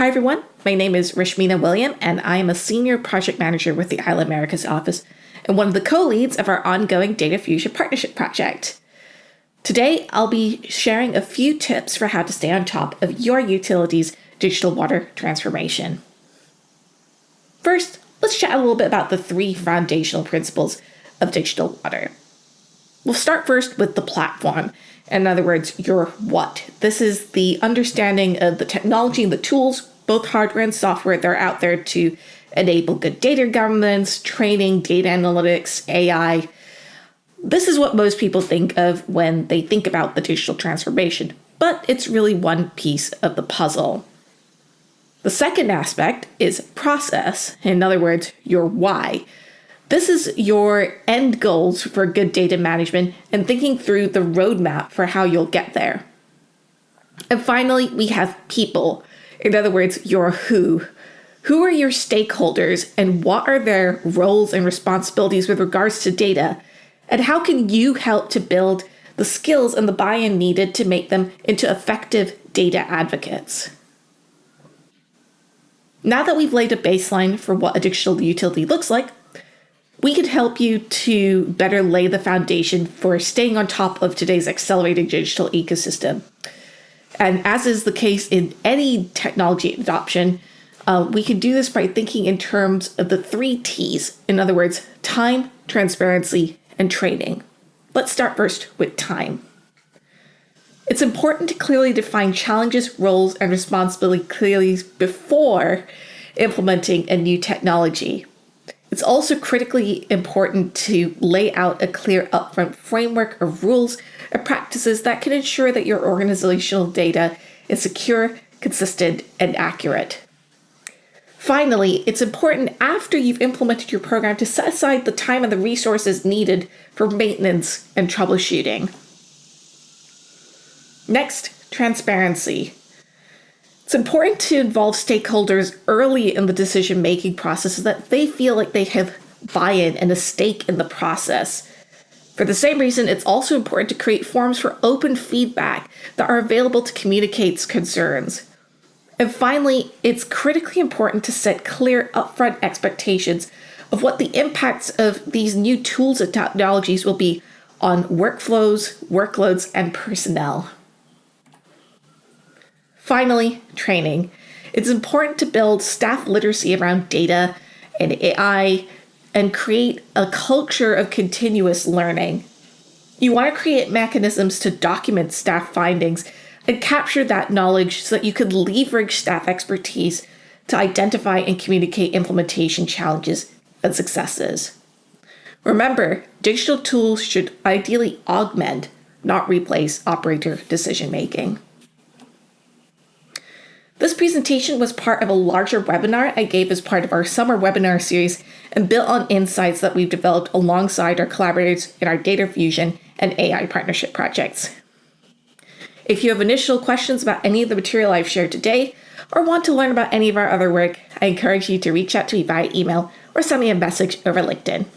Hi everyone, my name is Reshmina William and I am a Senior Project Manager with the Isle Americas office and one of the co-leads of our ongoing Data Fusion Partnership Project. Today, I'll be sharing a few tips for how to stay on top of your utility's digital water transformation. First, let's chat a little bit about the three foundational principles of digital water. We'll start first with the platform. In other words, your what. This is the understanding of the technology and the tools, both hardware and software, that are out there to enable good data governance, training, data analytics, AI. This is what most people think of when they think about the digital transformation, but it's really one piece of the puzzle. The second aspect is process. In other words, your why. This is your end goals for good data management and thinking through the roadmap for how you'll get there. And finally, we have people. In other words, your who. Who are your stakeholders and what are their roles and responsibilities with regards to data? And how can you help to build the skills and the buy-in needed to make them into effective data advocates? Now that we've laid a baseline for what a digital utility looks like, we can help you to better lay the foundation for staying on top of today's accelerating digital ecosystem. And as is the case in any technology adoption, we can do this by thinking in terms of the 3 T's. In other words, time, transparency, and training. Let's start first with time. It's important to clearly define challenges, roles, and responsibilities clearly before implementing a new technology. It's also critically important to lay out a clear upfront framework of rules and practices that can ensure that your organizational data is secure, consistent, and accurate. Finally, it's important after you've implemented your program to set aside the time and the resources needed for maintenance and troubleshooting. Next, transparency. It's important to involve stakeholders early in the decision-making process so that they feel like they have buy-in and a stake in the process. For the same reason, it's also important to create forums for open feedback that are available to communicate concerns. And finally, it's critically important to set clear upfront expectations of what the impacts of these new tools and technologies will be on workflows, workloads, and personnel. Finally, training. It's important to build staff literacy around data and AI and create a culture of continuous learning. You want to create mechanisms to document staff findings and capture that knowledge so that you can leverage staff expertise to identify and communicate implementation challenges and successes. Remember, digital tools should ideally augment, not replace, operator decision-making. This presentation was part of a larger webinar I gave as part of our summer webinar series and built on insights that we've developed alongside our collaborators in our Data Fusion and AI partnership projects. If you have initial questions about any of the material I've shared today or want to learn about any of our other work, I encourage you to reach out to me via email or send me a message over LinkedIn.